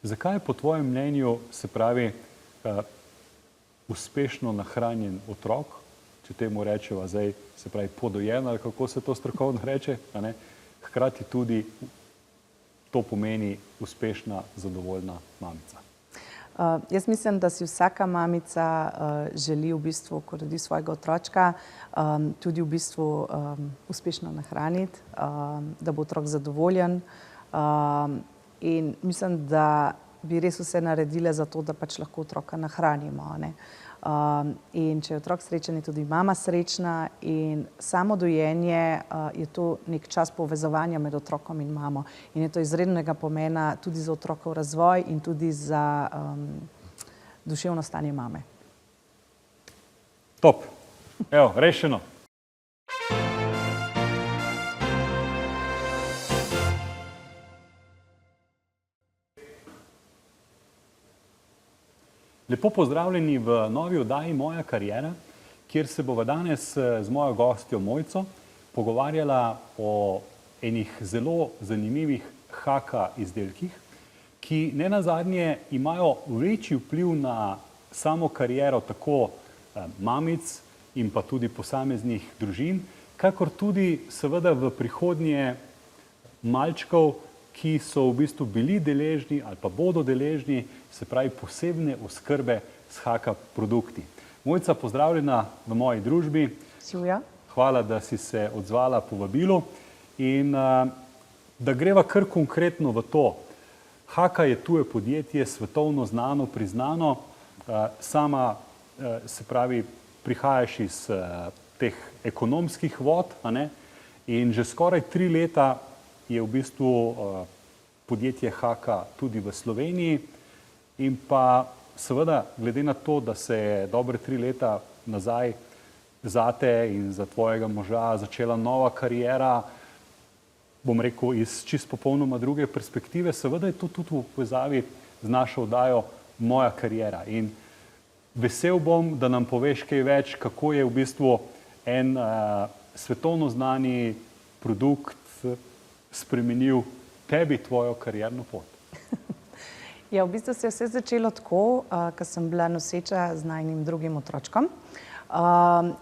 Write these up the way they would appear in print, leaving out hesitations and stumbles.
Zakaj je po tvojem mnenju, se pravi, uspešno nahranjen otrok, če temu rečeva zdaj, se pravi podojen ali kako se to strokovno reče, a ne, hkrati tudi to pomeni uspešna, zadovoljna mamica? Jaz mislim, da si vsaka mamica želi v bistvu, ko rodi svojega otročka, tudi v bistvu uspešno nahraniti, da bo otrok zadovoljen. In mislim, da bi res vse naredile za to, da pač lahko otroka nahranimo, ne. In če je otrok srečen, je tudi mama srečna in samo dojenje je to nek čas povezovanja med otrokom in mamo. In je to izrednega pomena tudi za otrokov razvoj in tudi za duševno stanje mame. Top. Evo, rešeno. Lepo pozdravljeni v novi oddaji Moja kariera, kjer se bova danes z mojo gostjo Mojco pogovarjala o enih zelo zanimivih haka izdelkih, ki nenazadnje imajo večji vpliv na samo kariero tako mamic in pa tudi posameznih družin, kakor tudi seveda v prihodnje malčkov, ki so v bistvu bili deležni ali pa bodo deležni, se pravi posebne oskrbe s haka produkti. Mojca, pozdravljena v moji družbi. Sivja. Hvala, da si se odzvala povabilu in da greva kar konkretno v to. Haka je tuje podjetje, svetovno znano, priznano. Sama, se pravi, prihajaš iz teh ekonomskih vod, a ne? In že skoraj 3 leta je v bistvu podjetje Haka tudi v Sloveniji in pa seveda glede na to, da se je dobre 3 leta nazaj zate in za tvojega moža začela nova kariera, bom rekel, iz čisto popolnoma druge perspektive, seveda je to tudi v povezavi z našo oddajo Moja kariera. In vesel bom, da nam poveš kaj več, kako je v bistvu en svetovno znani produkt spremenil tebi tvojo karierno pot. Ja, v bistvu se je vse začelo tako, ko sem bila noseča z najinim drugim otročkom.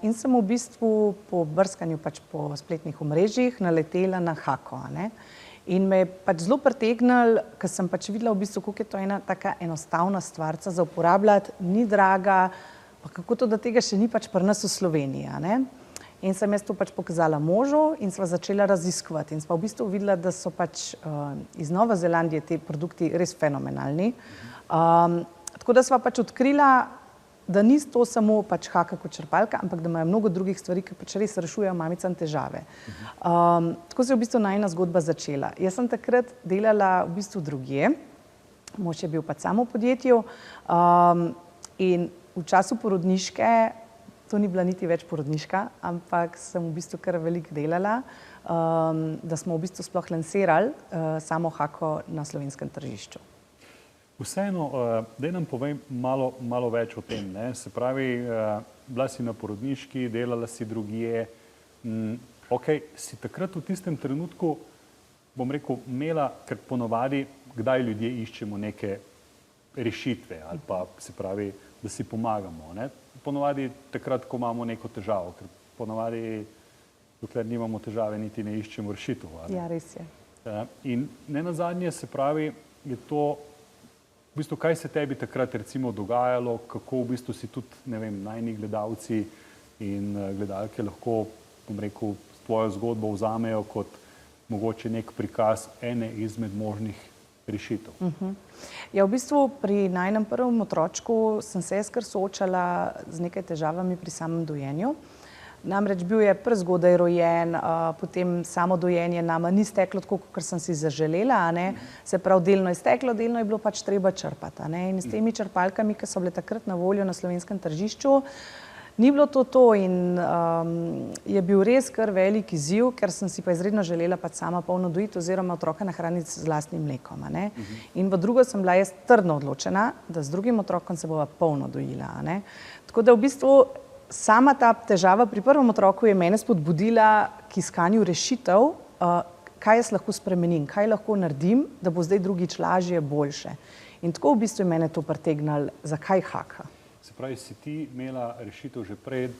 In sem v bistvu po brskanju pač po spletnih omrežjih naletela na Hako, a ne. In me je pač zelo pritegnilo, ker sem pač videla v bistvu, kako je to ena taka enostavna stvarca za uporabljati, ni draga, pa kako to, da tega še ni pač pri nas v Sloveniji, a ne. In sem jaz to pač pokazala možu in sva začela raziskovati. In sva v bistvu videla, da so pač iz Nove Zelandije ti produkti res fenomenalni. Tako da sva pač odkrila, da ni to samo pač Haka kot črpalka, ampak da imajo mnogo drugih stvari, ki pač res rešujejo mamicam težave. Tako se je v bistvu najina zgodba začela. Jaz sem takrat delala v bistvu drugje, mož je bil pač samo v podjetju in v času porodniške, to ni bila niti več porodniška, ampak sem v bistvu kar veliko delala, da smo v bistvu sploh lansirali samo Hako na slovenskem tržišču. Vseeno, daj nam povej malo več o tem, ne? Se pravi, bila si na porodniški, delala si drugje. Ok, si takrat v tistem trenutku, bom rekel, imela, ker ponovadi, kdaj ljudje iščemo neke rešitve ali pa, se pravi, da si pomagamo, ne? Ponovadi takrat, ko imamo neko težavo, ker ponovadi, dokler nimamo težave, niti ne iščemo rešitev. Ja, res je. In nenazadnje, se pravi, je to, v bistvu, kaj se tebi takrat recimo dogajalo, kako v bistvu si tudi, ne vem, najini gledalci in gledalke lahko, bom rekel, tvojo zgodbo vzamejo kot mogoče nek prikaz ene izmed možnih rešitev. Ja, v bistvu pri najinem prvem otročku sem se jaz kar soočala z nekaj težavami pri samem dojenju. Namreč bil je prezgodaj rojen, potem samo dojenje nama ni steklo tako, kot sem si zaželela, a ne. Se pravi, delno je steklo, delno je bilo pač treba črpati, a ne. In s temi črpalkami, ki so bile takrat na voljo na slovenskem tržišču, ni bilo to in je bil res kar velik izziv, ker sem si pa izredno želela pač sama polno dojiti oziroma otroka nahraniti z lastnim mlekom, a ne. In v drugo sem bila jaz trdno odločena, da z drugim otrokom se bova polno dojila, a ne. Tako da v bistvu sama ta težava pri prvem otroku je mene spodbudila k iskanju rešitev, kaj jaz lahko spremenim, kaj lahko naredim, da bo zdaj drugič lažje, boljše. In tako v bistvu je mene to pritegnilo, zakaj haka. Se pravi, si ti imela rešitev že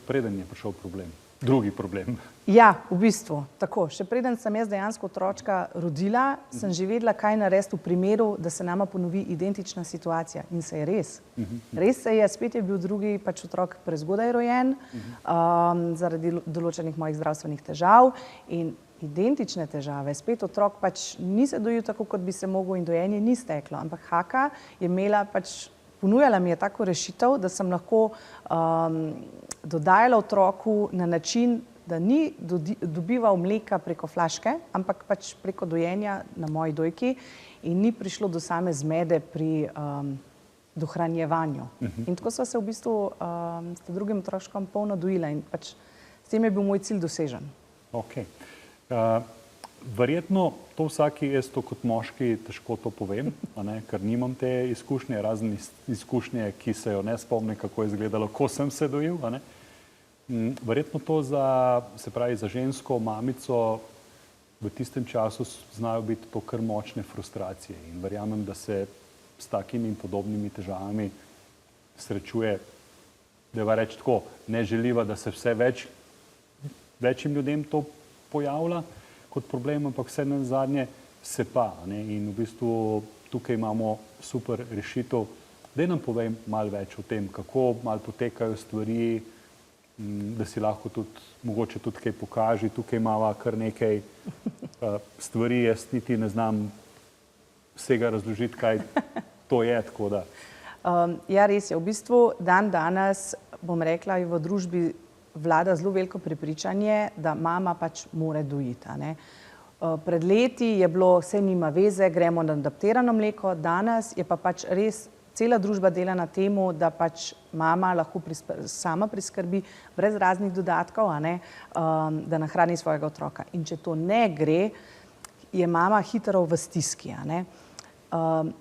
preden je prišel problem, drugi problem. Ja, v bistvu, tako. Še preden sem jaz dejansko otročka rodila, sem že vedela, kaj narediti v primeru, da se nama ponovi identična situacija. In se je res. Res se je, spet je bil drugi pač otrok prezgodaj rojen, zaradi določenih mojih zdravstvenih težav in identične težave. Spet otrok pač ni se dojil tako, kot bi se mogel in dojenje ni steklo, ampak haka je imela pač, ponujala mi je tako rešitev, da sem lahko dodajala otroku na način, da ni dobival mleka preko flaške, ampak pač preko dojenja na moji dojki in ni prišlo do same zmede pri dohranjevanju. In tako sva se v bistvu s drugim otroškom polno dojila in pač s tem je bil moj cilj dosežen. Ok. Verjetno to vsaki, jaz to kot moški težko to povem, ker nimam te izkušnje, razen izkušnje, ki se jo ne spomnim, kako je izgledalo, ko sem se dojil. Verjetno to za žensko mamico v tistem času znajo biti to kar močne frustracije in verjamem, da se s takimi in podobnimi težavami srečuje, da va reči tako, ne želiva, da se vse večjim ljudem to pojavlja kot problem, ampak vse na zadnje se pa. In v bistvu tukaj imamo super rešitev. Daj nam povej malo več o tem, kako malo potekajo stvari, da si lahko tudi, mogoče tudi kaj pokaži. Tukaj imava kar nekaj stvari, jaz niti ne znam vsega razložiti, kaj to je, tako da. Ja, res je. V bistvu dan danes, bom rekla, je v družbi vlada zelo veliko prepričanje, da mama pač more dojiti. Pred leti je bilo, vse nima veze, gremo na adaptirano mleko, danes je pa pač res cela družba dela na temu, da pač mama lahko sama priskrbi brez raznih dodatkov, da nahrani svojega otroka. In če to ne gre, je mama hitro v stiski.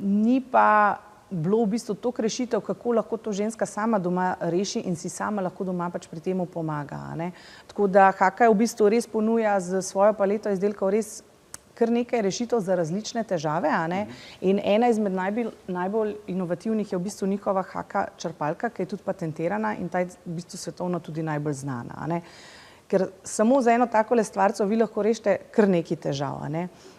Ni pa bilo v bistvu toliko rešitev, kako lahko to ženska sama doma reši in si sama lahko doma pač pri temu pomaga. Tako da haka v bistvu res ponuja z svojo paleto izdelkov res kar nekaj rešitev za različne težave. In ena izmed najbolj inovativnih je v bistvu njihova haka črpalka, ki je tudi patentirana in ta je v bistvu svetovno tudi najbolj znana. Ker samo za eno takole stvarco vi lahko rešite kar nekaj težav.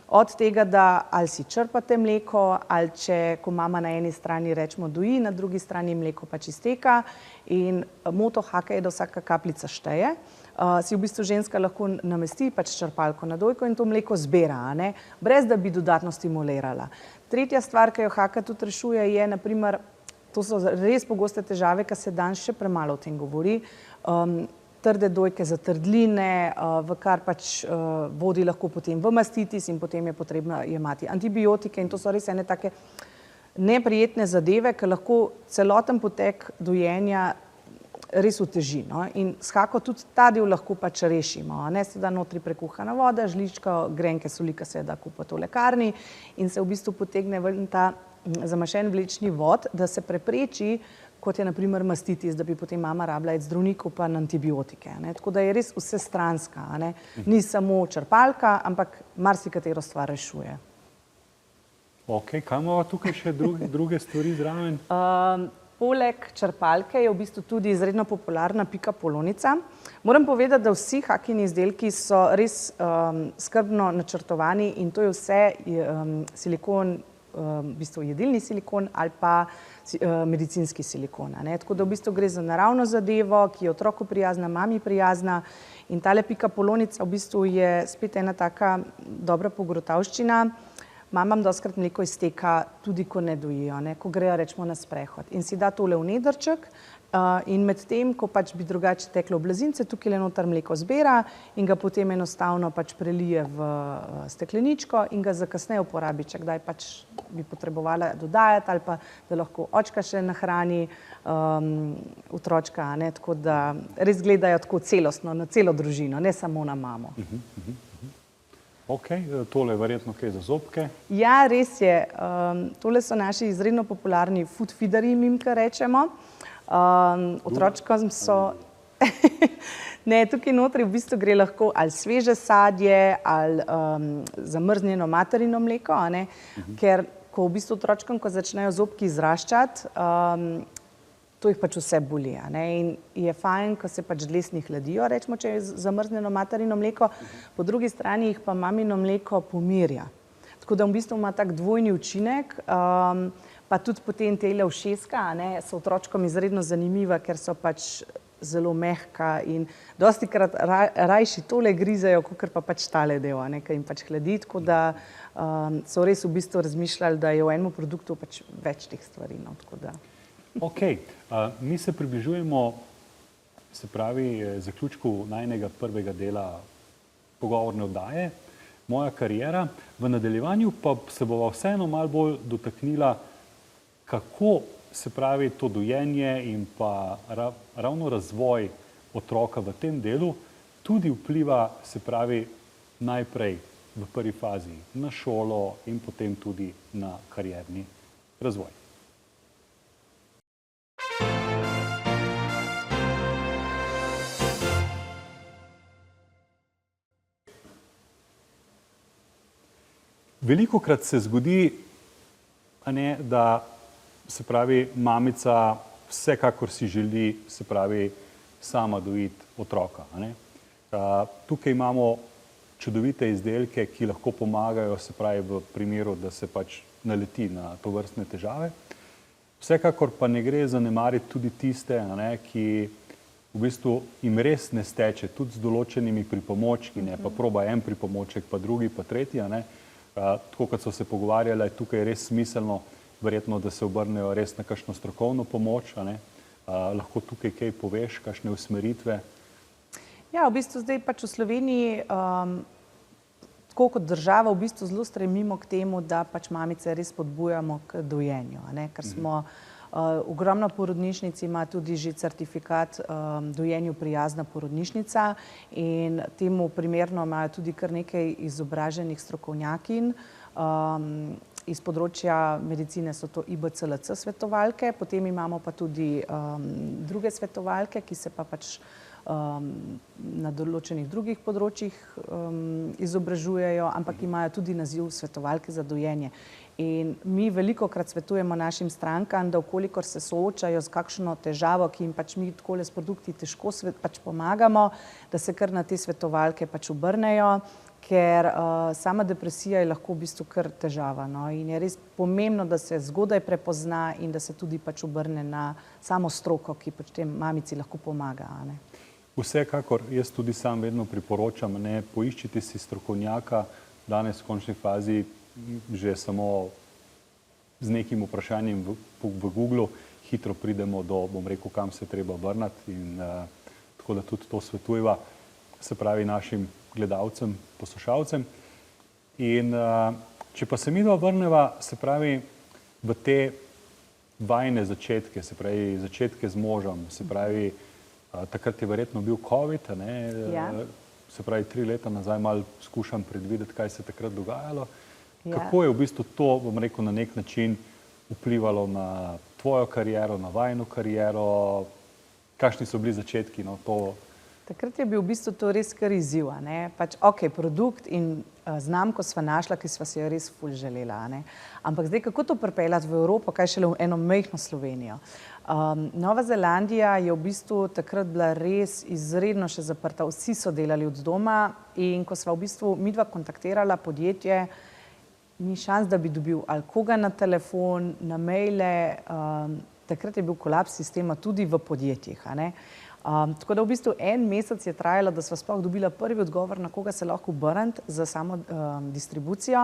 Od tega, da ali si črpate mleko, ali če, ko mama na eni strani rečemo doji, na drugi strani mleko pač izteka in moto hake je, da vsaka kapljica šteje. Si v bistvu ženska lahko namesti pač črpalko na dojko in to mleko zbira, brez da bi dodatno stimulirala. Tretja stvar, ki jo haka tudi rešuje, je naprimer, to so res pogoste težave, ki se danes še premalo o tem govori, trde dojke, zatrdline, v kar pač vodi lahko potem v mastitis in potem je potrebno jemati antibiotike in to so res ene take neprijetne zadeve, ki lahko celoten potek dojenja res oteži. In s hako tudi ta del lahko pač rešimo. Se da notri prekuhana voda, žlička grenke soli, ki se da kupiti v lekarni in se v bistvu potegne ven ta zamašen vlečni vod, da se prepreči, kot je na primer mastitis, da bi potem mama rabila iti zdravniku pa na antibiotike. Tako da je res vsestranska. Ni samo črpalka, ampak marsikatero stvar rešuje. Ok, kaj imamo tukaj še druge stvari zraven? Poleg črpalke je v bistvu tudi izredno popularna pika polonica. Moram povedati, da vsi hakini izdelki so res skrbno načrtovani in to je vse silikon, v bistvu jedilni silikon ali pa medicinski silikon. Tako da v bistvu gre za naravno zadevo, ki je otroku prijazna, mami prijazna in tale pika polonica v bistvu je spet ena taka dobra pogrotavščina. Mamam dostikrat mleko izteka tudi, ko ne dojijo, ko grejo rečemo na sprehod in si da tole v nedrček in med tem, ko pač bi drugače teklo v blazince, tukaj le noter mleko zbira in ga potem enostavno pač prelije v stekleničko in ga za kasneje uporabi, če kdaj pač bi potrebovala dodajati ali pa da lahko očka še nahrani otročka, tako da res gledajo tako celostno, na celo družino, ne samo na mamo. Ok, tole je verjetno kaj za zobke. Ja, res je. Tole so naši izredno popularni food feederji, mimka rečemo. Otročkom so Ne, tukaj notri v bistvu gre lahko ali sveže sadje, ali zamrznjeno materino mleko, a ne, ker ko v bistvu otročkom, ko začnejo zobki izraščati, to jih pač vse boli, a ne, in je fajn, ko se pač dlesni hladijo, rečemo, če je zamrznjeno materino mleko, po drugi strani jih pa mamino mleko pomirja. Tako da v bistvu ima tak dvojni učinek, pa tudi potem tele ušeska, a ne, so otročkom izredno zanimiva, ker so pač zelo mehka in dostikrat rajši tole grizejo, kakor pa pač tale del, a ne, ki jim pač hladi, tako da so res v bistvu razmišljali, da je v enem produktu pač več teh stvari, no, tako da. Ok, mi se približujemo, se pravi, zaključku najinega prvega dela pogovorne oddaje, Moja kariera. V nadaljevanju pa se bova vseeno malo bolj dotaknila, kako se pravi to dojenje in pa ravno razvoj otroka v tem delu tudi vpliva, se pravi, najprej v prvi fazi na šolo in potem tudi na karierni razvoj. Velikokrat se zgodi, a ne, da se pravi mamica vsekakor si želi, se pravi, sama dojiti otroka, a ne. Tukaj imamo čudovite izdelke, ki lahko pomagajo, se pravi, v primeru, da se pač naleti na tovrstne težave. Vsekakor pa ne gre zanemariti tudi tiste, a ne, ki v bistvu jim res ne steče, tudi z določenimi pripomočki, ne, pa proba en pripomoček, pa drugi, pa tretji, a ne. Tako kot so se pogovarjali, je tukaj res smiselno, verjetno, da se obrnejo res na kakšno strokovno pomoč, a ne. Lahko tukaj kaj poveš, kakšne usmeritve? Ja, v bistvu zdaj pač v Sloveniji, tako kot država, v bistvu zelo stremimo k temu, da pač mamice res spodbujamo k dojenju, a ne, ker smo ogromno porodnišnic ima tudi že certifikat dojenju prijazna porodnišnica in temu primerno imajo tudi kar nekaj izobraženih strokovnjakinj. Iz področja medicine so to IBCLC svetovalke, potem imamo pa tudi druge svetovalke, ki se pa pač na določenih drugih področjih izobražujejo, ampak imajo tudi naziv svetovalke za dojenje. In mi velikokrat svetujemo našim strankam, da vkolikor se soočajo z kakšno težavo, ki jim pač mi takole s produkti težko pač pomagamo, da se kar na te svetovalke pač obrnejo, ker sama depresija je lahko v bistvu kar težava, no, in je res pomembno, da se zgodaj prepozna in da se tudi pač obrne na samo stroko, ki pač tem mamici lahko pomaga, a ne. Vsekakor, jaz tudi sam vedno priporočam, ne, poiščite si strokovnjaka, danes v končni fazi že samo z nekim vprašanjem v Googlu hitro pridemo do, bom rekel, kam se treba vrniti in tako da tudi to svetujeva, se pravi, našim gledalcem, poslušalcem. In če pa se midva vrneva, se pravi, v te vajine začetke, se pravi, začetke z možem, se pravi, takrat je verjetno bil COVID, a ne, Ja. Se pravi, 3 leta nazaj malo skušam predvideti, kaj se takrat dogajalo. Ja. Kako je v bistvu to, bom rekel, na nek način vplivalo na tvojo kariero, na vajino kariero? Kakšni so bili začetki, no, to? Takrat je bil v bistvu to res kar izziv, a ne, pač ok, produkt in znamko sva našla, ki sva si jo res ful želela, a ne. Ampak zdaj, kako to pripeljati v Evropo, kaj šele v eno majhno Slovenijo. Nova Zelandija je v bistvu takrat bila res izredno še zaprta, vsi so delali od doma in ko sva v bistvu midva kontaktirala podjetje, ni šans, da bi dobil ali koga na telefon, na maile, takrat je bil kolaps sistema tudi v podjetjih, a ne. Tako da v bistvu en mesec je trajalo, da sva sploh dobila prvi odgovor, na koga se lahko obrniti za samo distribucijo.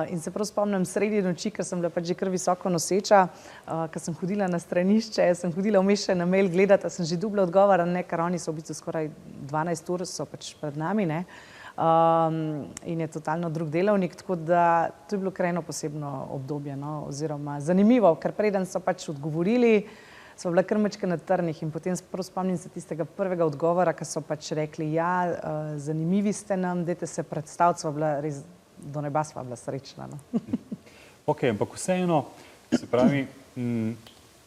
In se prav spomnim sredi noči, ker sem bila pač že kar visoko noseča, ker sem hodila na stranišče, sem hodila vmes še na mail gledati, sem že dobila odgovor, ne, ker oni so v bistvu skoraj 12 ur so pač pred nami, ne. In je totalno drug delavnik, tako da to je bilo kar eno posebno obdobje, no, oziroma zanimivo, ker preden so pač odgovorili, sva bila kar majčkeno na trnih in potem prav spomnim se tistega prvega odgovora, ko so pač rekli, ja, zanimivi ste nam, dajte se predstaviti, sva bila res, do neba sva bila srečna, no. Ok, ampak vseeno, se pravi,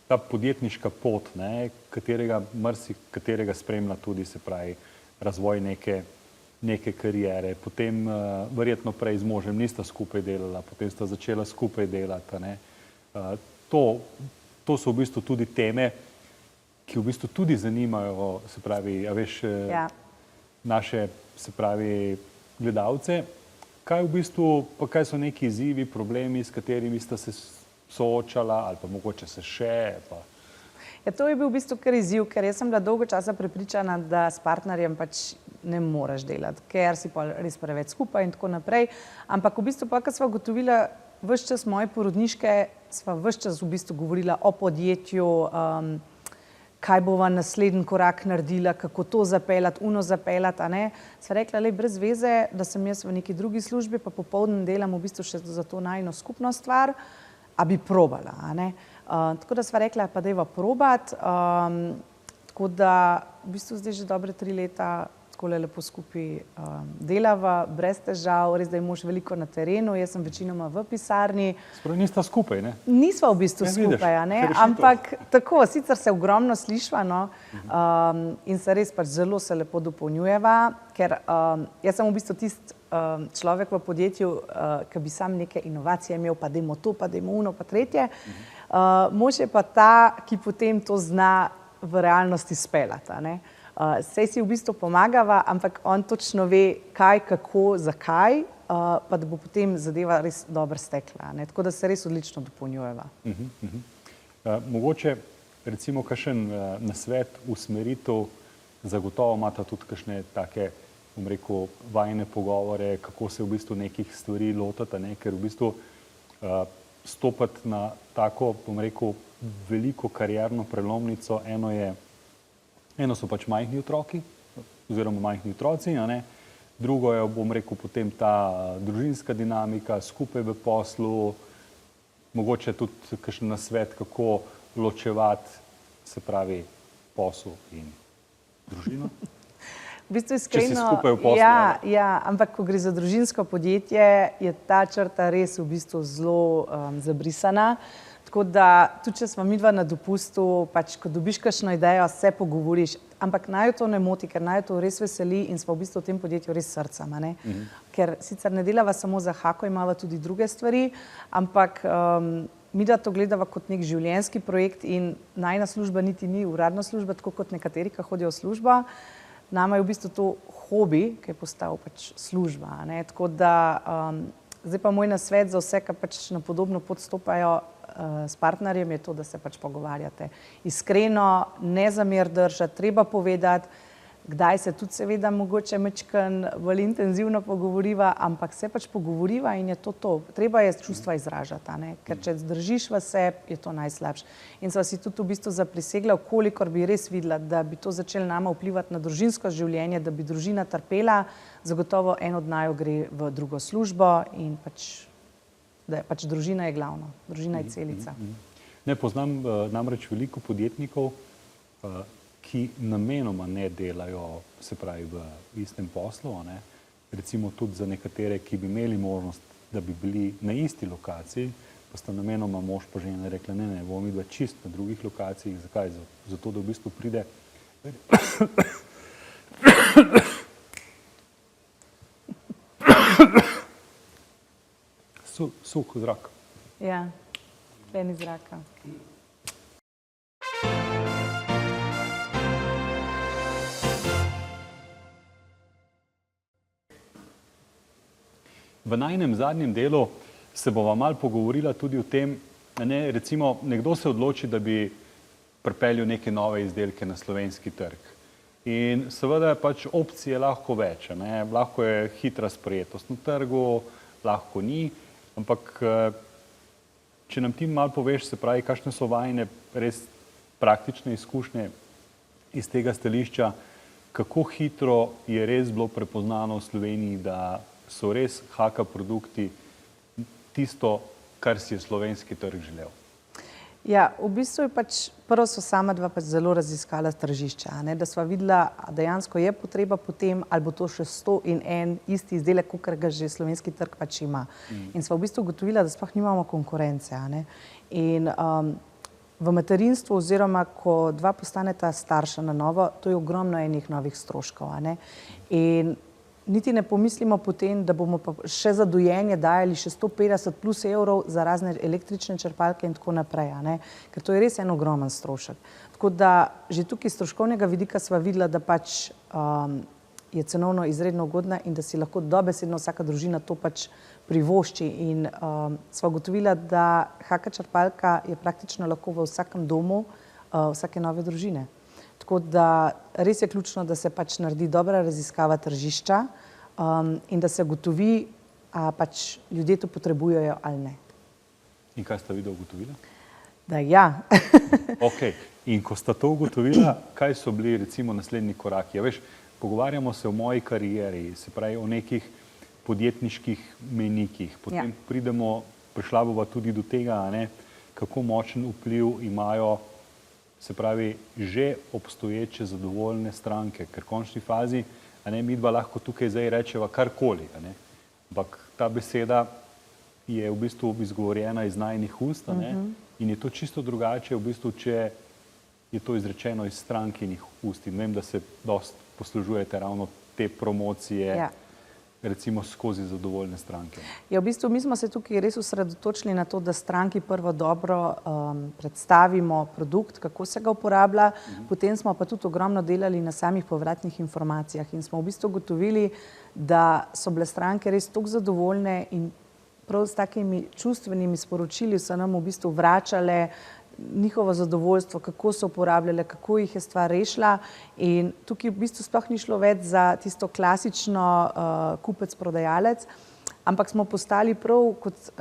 ta podjetniška pot, ne, katerega spremlja tudi, se pravi, razvoj neke karijere, potem verjetno prej z možem nista skupaj delala, potem sta začela skupaj delati. Ne. To so v bistvu tudi teme, ki v bistvu tudi zanimajo, se pravi, a veš, naše, se pravi, gledalce. Kaj v bistvu, pa kaj so neki izzivi, problemi, s katerimi sta se soočala ali pa mogoče se še? Pa... Ja, to je bil v bistvu kar izziv, ker jaz sem bila dolgo časa prepričana, da s partnerjem pač ne moreš delati, ker si pa res preveč skupaj in tako naprej. Ampak v bistvu pa, ko sva ugotovila ves čas moje porodniške, sva ves čas v bistvu govorila o podjetju, kaj bova naslednji korak naredila, kako to zapeljati, zapeljati, a ne. Sva rekla, lej, brez veze, da sem jaz v neki drugi službi, pa popoldne delam v bistvu še za to najino skupno stvar, a bi probala, a ne. Tako da sva rekla, pa dajva probati, tako da v bistvu zdaj že dobre 3 leta takole lepo skupaj delava, brez težav, res, da je mož veliko na terenu, jaz sem večinoma v pisarni. Spravi, nista skupaj, ne? Nisva v bistvu skupaj, a ne, ampak tako, sicer se ogromno slišva, no, in se res pač zelo se lepo dopolnjujeva, ker jaz sem v bistvu tisti človek v podjetju, ki bi sam neke inovacije imel, pa dajmo to, pa dajmo ono, pa tretje. Mož je pa ta, ki potem to zna v realnosti speljati, a ne. Sej si v bistvu pomagava, ampak on točno ve, kaj, kako, zakaj, pa da bo potem zadeva res dobro stekla, ne. Tako da se res odlično dopolnjujeva. Mogoče recimo kakšen nasvet, usmeritev, zagotovo imata tudi kakšne take, bom rekel, vajne pogovore, kako se v bistvu nekih stvari lotata, ne, ker v bistvu stopati na tako, bom rekel, veliko karierno prelomnico, eno so pač majhni otroki, oziroma majhni otroci, a ne, drugo je, bom rekel, potem ta družinska dinamika, skupaj v poslu, mogoče tudi kakšen nasvet, kako ločevati, se pravi, posel in družino. V bistvu iskreno, če si skupaj v poslu. Ja, ampak ko gre za družinsko podjetje, je ta črta res v bistvu zelo zabrisana. Tako da, tudi če smo midva na dopustu, pač, ko dobiš kakšno idejo, se pogovoriš, ampak naj to ne moti, ker naj to res veseli in smo v bistvu v tem podjetju res srcem, a ne. Ker sicer ne delava samo za Hako, imava tudi druge stvari, ampak midva to gledava kot nek življenjski projekt in najina služba niti ni uradna služba, tako kot nekateri, ki hodijo v službo. Nama je v bistvu to hobi, ki je postal pač služba, a ne. Tako da, zdaj pa moj nasvet za vse, ki pač na podobno pot stopajo s partnerjem, je to, da se pač pogovarjate. Iskreno, ne zamer držati, treba povedati, kdaj se tudi seveda mogoče majčkeno bolj intenzivno pogovoriva, ampak se pač pogovoriva in je to to. Treba je čustva izražati, a ne, ker če zdržiš v sebi, je to najslabše. In sva si tudi v bistvu zaprisegla, kolikor bi res videla, da bi to začelo nama vplivati na družinsko življenje, da bi družina trpela, zagotovo en od naju gre v drugo službo in pač da je pač družina je glavno, družina je celica. Ne, poznam namreč veliko podjetnikov, ki namenoma ne delajo, se pravi, v istem poslu, ne. Recimo tudi za nekatere, ki bi imeli možnost, da bi bili na isti lokaciji, pa sta namenoma mož pa žena rekla, ne, bomo midva čisto na drugih lokacijah. Zakaj? Zato, da v bistvu pride suh zrak. Ja, ven iz zraka. V najinem zadnjem delu se bova malo pogovorila tudi o tem, ne, recimo, nekdo se odloči, da bi pripeljal neke nove izdelke na slovenski trg. In seveda pač opcije lahko več, ne, lahko je hitra sprejetost na trgu, lahko ni. Ampak, če nam ti malo poveš, se pravi, kakšne so vajine res praktične izkušnje iz tega stališča, kako hitro je res bilo prepoznano v Sloveniji, da so res Haka produkti tisto, kar si je slovenski trg želel? Ja, v bistvu je pač, prvo so sama dva pač zelo raziskala tržišča, ne, da sva videla, dejansko je potreba potem, ali bo to še 101 isti izdelek, kakor ga že slovenski trg pač ima. In sva v bistvu ugotovila, da sploh nimamo konkurence, a ne. In v materinstvu oziroma ko dva postaneta starša na novo, to je ogromno enih novih stroškov, a ne. In niti ne pomislimo potem, da bomo pa še za dojenje dajali še 150 plus evrov za razne električne črpalke in tako naprej, a ne, ker to je res en ogromen strošek. Tako da že tukaj iz stroškovnega vidika sva videla, da pač je cenovno izredno ugodna in da si lahko dobesedno vsaka družina to pač privošči. In sva ugotovila, da HK črpalka je praktično lahko v vsakem domu vsake nove družine. Tako da res je ključno, da se pač naredi dobra raziskava tržišča in da se ugotovi, a pač ljudje to potrebujejo ali ne. In kaj sta vidva ugotovila? Da ja. Ok, in ko sta to ugotovila, kaj so bili recimo naslednji koraki? Ja, veš, pogovarjamo se o moji karieri, se pravi o nekih podjetniških mejnikih. Potem prišla bova tudi do tega, ne, kako močen vpliv imajo, se pravi, že obstoječe zadovoljne stranke, ker v končni fazi, a ne, midva lahko tukaj zdaj rečeva karkoli, a ne, ampak ta beseda je v bistvu izgovorjena iz najinih ust, a ne, in je to čisto drugače v bistvu, če je to izrečeno iz strankinih ust. In vem, da se dosti poslužujete ravno te promocije, recimo skozi zadovoljne stranke. Ja, v bistvu mi smo se tukaj res osredotočili na to, da stranki prvo dobro predstavimo produkt, kako se ga uporablja, potem smo pa tudi ogromno delali na samih povratnih informacijah in smo v bistvu ugotovili, da so bile stranke res toliko zadovoljne in prav s takimi čustvenimi sporočili so nam v bistvu vračale njihovo zadovoljstvo, kako so uporabljale, kako jih je stvar rešila in tukaj v bistvu sploh ni šlo več za tisto klasično kupec-prodajalec, ampak smo postali prav kot,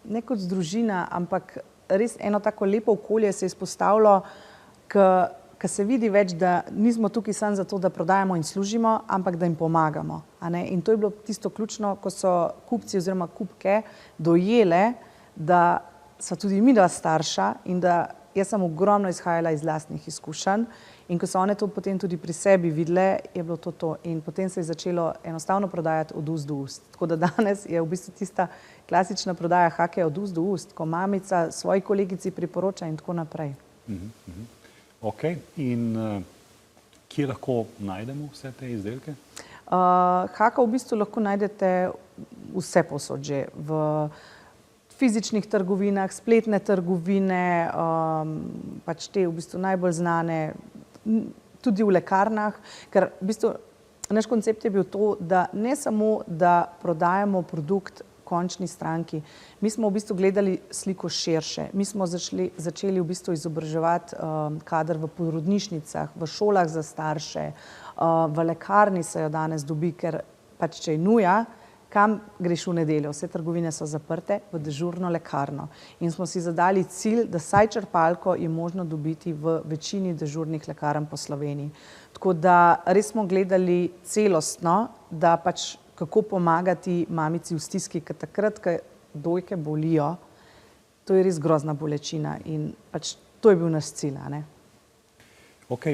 ne kot družina, ampak res eno tako lepo okolje se je izpostavilo, ko se vidi več, da nismo tukaj samo zato, da prodajamo in služimo, ampak da jim pomagamo, a ne, in to je bilo tisto ključno, ko so kupci oziroma kupke dojele, da sva tudi midva starša in da jaz sem ogromno izhajala iz lastnih izkušenj in ko so one to potem tudi pri sebi videle, je bilo to. In potem se je začelo enostavno prodajati od ust do ust. Tako da danes je v bistvu tista klasična prodaja HK od ust do ust, ko mamica svoji kolegici priporoča in tako naprej. Ok, in kje lahko najdemo vse te izdelke? HK v bistvu lahko najdete vse povsod že, v fizičnih trgovinah, spletne trgovine, pač te v bistvu najbolj znane, tudi v lekarnah, ker v bistvu naš koncept je bil to, da ne samo, da prodajamo produkt končni stranki, mi smo v bistvu gledali sliko širše, mi smo začeli v bistvu izobraževati kader v porodnišnicah, v šolah za starše, v lekarni se jo danes dobi, ker pač če je nuja, kam greš v nedeljo? Vse trgovine so zaprte, v dežurno lekarno. In smo si zadali cilj, da saj črpalko je možno dobiti v večini dežurnih lekarn po Sloveniji. Tako da res smo gledali celostno, da pač kako pomagati mamici v stiski, ker takrat, ko dojke bolijo, to je res grozna bolečina in pač to je bil naš cilj, a ne. Ok,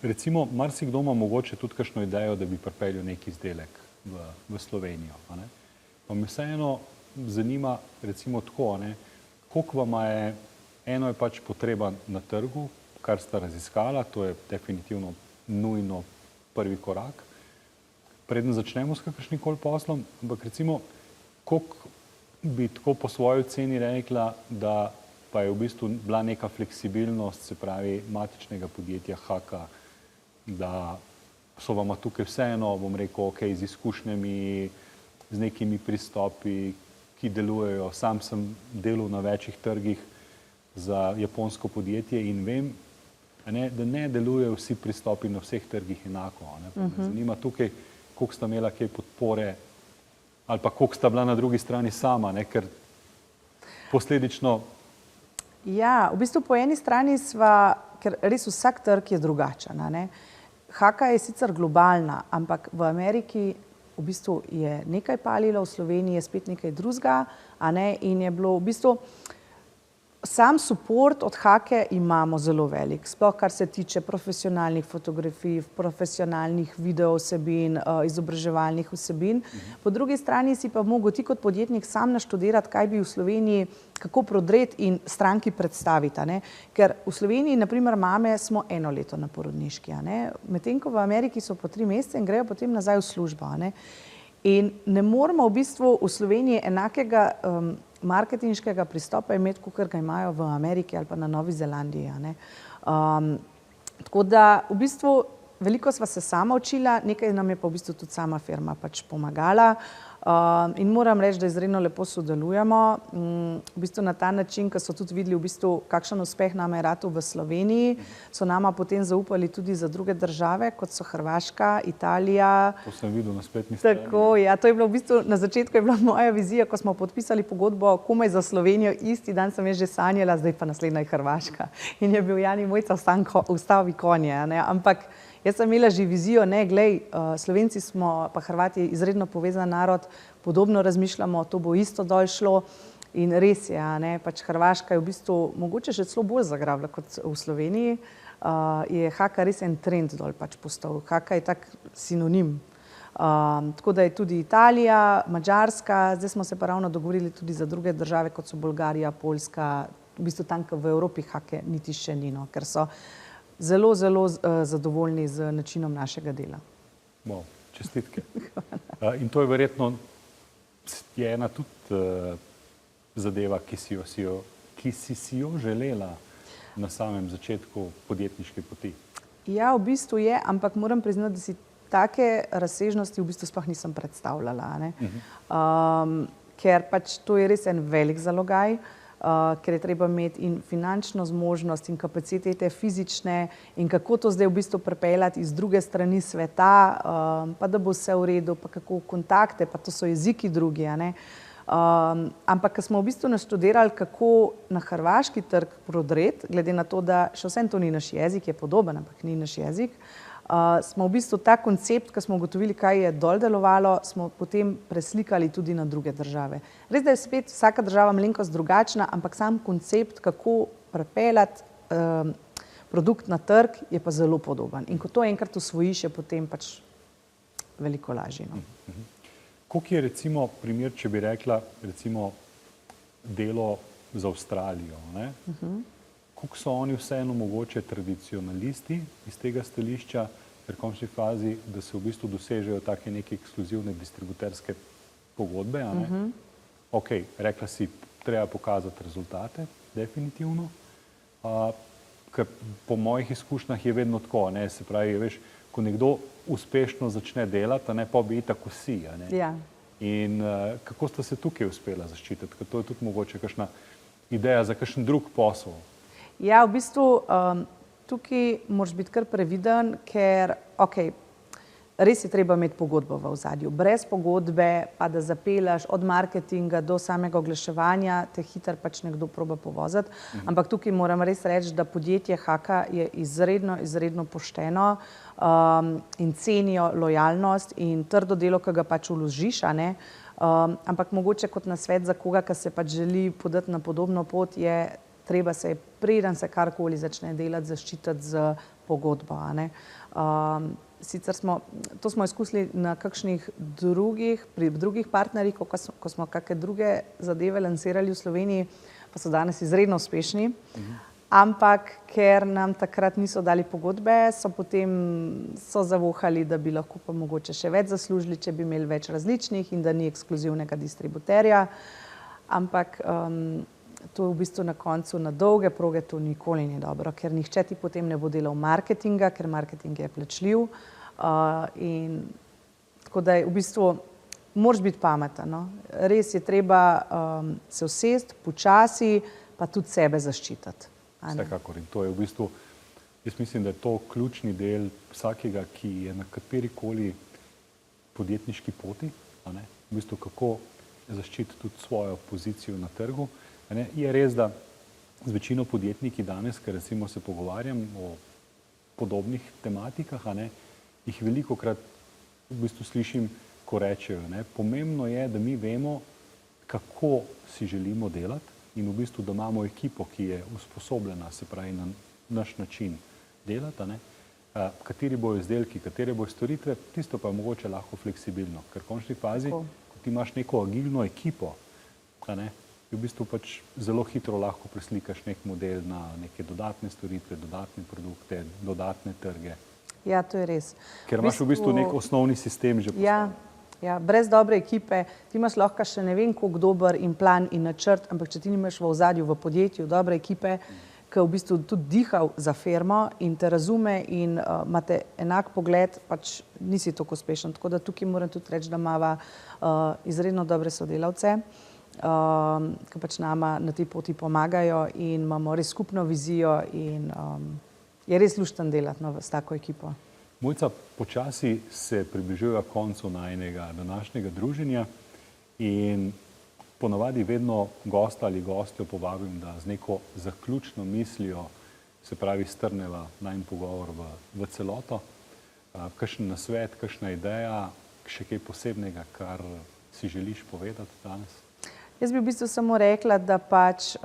recimo marsikdo ima mogoče tudi kakšno idejo, da bi pripeljal neki izdelek v Slovenijo, a ne. Pa me vseeno zanima, recimo tako, ne, koliko vama je, eno je pač potreba na trgu, kar sta raziskala, to je definitivno nujno prvi korak, preden začnemo s kakršnikoli poslom, ampak recimo, koliko bi tako po svoji oceni rekla, da pa je v bistvu bila neka fleksibilnost, se pravi matičnega podjetja HK, da so vama tukaj vseeno, bom rekel, ok, z izkušnjami, z nekimi pristopi, ki delujejo. Sam sem delal na večjih trgih za japonsko podjetje in vem, da ne delujejo vsi pristopi na vseh trgih enako. Me zanima tukaj, koliko sta imela kaj podpore ali pa koliko sta bila na drugi strani sama, ker posledično. Ja, v bistvu po eni strani sva, ker res vsak trg je drugačen, ne. HK je sicer globalna, ampak v Ameriki v bistvu je nekaj palilo, v Sloveniji je spet nekaj drugega, a ne, in je bilo v bistvu Sam suport od Hake imamo zelo velik, sploh kar se tiče profesionalnih fotografij, profesionalnih videovsebin, izobraževalnih vsebin. Po drugi strani si pa mogel ti kot podjetnik sam naštudirati, kaj bi v Sloveniji, kako prodreti in stranki predstaviti. A ne? Ker v Sloveniji, na primer, mame smo 1 leto na porodniški, a ne? Medtem ko v Ameriki so po 3 mesece in grejo potem nazaj v službo. A ne? In ne moramo v bistvu v Sloveniji enakega marketinškega pristopa imeti, kakor ga imajo v Ameriki ali pa na Novi Zelandiji. A ne? Tako da v bistvu veliko sva se sama učila, nekaj nam je pa v bistvu tudi sama firma pač pomagala. In moram reči, da izredno lepo sodelujemo. V bistvu na ta način, ko so tudi videli v bistvu, kakšen uspeh nam je ratal v Sloveniji, so nama potem zaupali tudi za druge države, kot so Hrvaška, Italija. To sem videl na spletni strani. Tako, ja, to je bilo v bistvu, na začetku je bila moja vizija, ko smo podpisali pogodbo komaj za Slovenijo, isti dan sem že sanjala, zdaj pa naslednja je Hrvaška. In je bil Jani Mojca ustavi konje, ne? Ampak jaz sem imela že vizijo, ne, glej, Slovenci smo, pa Hrvati, izredno povezan narod, podobno razmišljamo, to bo isto dol šlo in res je, ne, pač Hrvaška je v bistvu mogoče še celo bolj zagrabila kot v Sloveniji, je Haka res en trend dol pač postal, Haka je tak sinonim. Tako da je tudi Italija, Madžarska, zdaj smo se pa ravno dogovorili tudi za druge države, kot so Bolgarija, Poljska, v bistvu tam, v Evropi Hake niti še ni, no, ker so zelo, zelo zadovoljni z načinom našega dela. Wow, čestitke. In to je verjetno ena tudi zadeva, ki si jo želela na samem začetku podjetniške poti. Ja, v bistvu je, ampak moram priznati, da si take razsežnosti v bistvu sploh nisem predstavljala. Ne? Ker pač to je res en velik zalogaj, ker je treba imeti in finančno zmožnost in kapacitete fizične in kako to zdaj v bistvu pripeljati iz druge strani sveta, pa da bo vse v redu, pa kako kontakte, pa to so jeziki drugi, a ne. Ampak ko smo v bistvu naštudirali, kako na hrvaški trg prodreti, glede na to, da še vsem to ni naš jezik, je podoben, ampak ni naš jezik, smo v bistvu ta koncept, ko smo ugotovili, kaj je dol delovalo, smo potem preslikali tudi na druge države. Res, da je spet vsaka država malenkost drugačna, ampak sam koncept, kako pripeljati produkt na trg, je pa zelo podoben. In ko to enkrat osvojiš, je potem pač veliko lažje. No? Koliko je recimo primer, če bi rekla, recimo delo za Avstralijo, ne? Koliko so oni vseeno mogoče tradicionalisti iz tega stališča, ker v končni fazi, da se v bistvu dosežejo take neke ekskluzivne distributerske pogodbe, a ne? Ok, rekla si, treba pokazati rezultate, definitivno. Ker po mojih izkušnjah je vedno tako, ne? Se pravi, veš, ko nekdo uspešno začne delati, a ne, pa bi itak vsi, a ne? Ja. In kako sta se tukaj uspela zaščititi? Ker to je tudi mogoče kakšna ideja za kakšen drug posel. Ja, v bistvu tukaj moraš biti kar previden, ker, ok, res je treba imeti pogodbo v ozadju. Brez pogodbe, pa da zapeljaš od marketinga do samega oglaševanja, te hitro pač nekdo proba povoziti. Ampak tukaj moram res reči, da podjetje Haka je izredno, izredno pošteno in cenijo lojalnost in trdo delo, ki ga pač vložiš, a ne. Ampak mogoče kot nasvet za koga, ki se pač želi podati na podobno pot, je treba se, preden se karkoli začne delati, zaščititi z pogodbo, a ne. Sicer to smo izkusili na kakšnih pri drugih partnerjih, ko smo kakšne druge zadeve lansirali v Sloveniji, pa so danes izredno uspešni. Ampak, ker nam takrat niso dali pogodbe, so potem zavohali, da bi lahko pa mogoče še več zaslužili, če bi imeli več različnih in da ni ekskluzivnega distributerja. Ampak to v bistvu na koncu, na dolge proge, to nikoli ni dobro, ker nihče ti potem ne bo delal marketinga, ker marketing je plačljiv. In tako da je v bistvu, moraš biti pameten, no. Res je treba se usesti, počasi, pa tudi sebe zaščititi. Vsekakor. In to je v bistvu, jaz mislim, da je to ključni del vsakega, ki je na katerikoli podjetniški poti, a ne, v bistvu kako zaščititi tudi svojo pozicijo na trgu. Je res, da z večino podjetniki danes, ker recimo se pogovarjam o podobnih tematikah, a ne, jih velikokrat v bistvu slišim, ko rečejo, ne, pomembno je, da mi vemo, kako si želimo delati, in v bistvu, da imamo ekipo, ki je usposobljena, se pravi na naš način delati, ne, kateri bojo izdelki, katere bojo storitve, tisto pa je mogoče lahko fleksibilno, ker v končni fazi, ko ti imaš neko agilno ekipo, ne, v bistvu pač zelo hitro lahko preslikaš nek model na neke dodatne storitve, dodatne produkte, dodatne trge. Ja, to je res. Ker imaš v bistvu nek osnovni sistem že postavljen. Ja, brez dobre ekipe ti imaš lahko še ne vem koliko dober in plan in načrt, ampak če ti nimaš v ozadju, v podjetju dobre ekipe, ki v bistvu tudi diha za firmo in te razume in imate enak pogled, pač nisi tako uspešen. Tako da tukaj moram tudi reči, da imava izredno dobre sodelavce, ki pač nama na tej poti pomagajo in imamo res skupno vizijo in je res luštno delati s tako ekipo. Mojca, počasi se približuje koncu najinega današnjega druženja in ponavadi vedno gosta ali gostjo povabim, da z neko zaključno mislijo, se pravi strneva najin pogovor v celoto. Kakšen nasvet, kakšna ideja, še kaj posebnega, kar si želiš povedati danes? Jaz bi v bistvu samo rekla, da pač,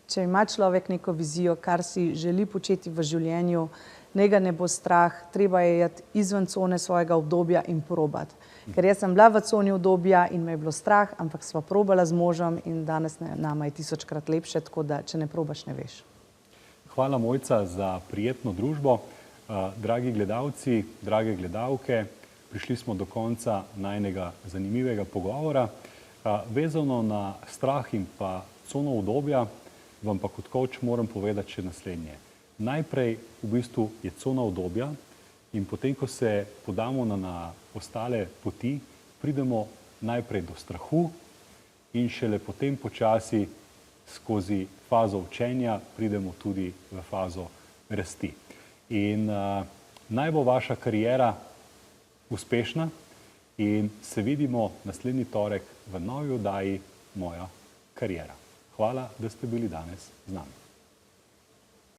če ima človek neko vizijo, kar si želi početi v življenju, naj ga ne bo strah, treba je iti izven cone svojega obdobja in probati. Ker jaz sem bila v coni obdobja in me je bilo strah, ampak sva probala z možem in danes nama je 1000-krat lepše, tako da če ne probaš, ne veš. Hvala, Mojca, za prijetno družbo. Dragi gledalci, drage gledalke, prišli smo do konca najinega zanimivega pogovora. Vezano na strah in pa cono obdobja, vam pa kot coach moram povedati še naslednje. Najprej v bistvu je cona obdobja in potem, ko se podamo na ostale poti, pridemo najprej do strahu in šele potem počasi skozi fazo učenja pridemo tudi v fazo rasti. In naj bo vaša kariera uspešna in se vidimo naslednji torek v novi oddaji Moja kariera. Hvala, da ste bili danes z nami.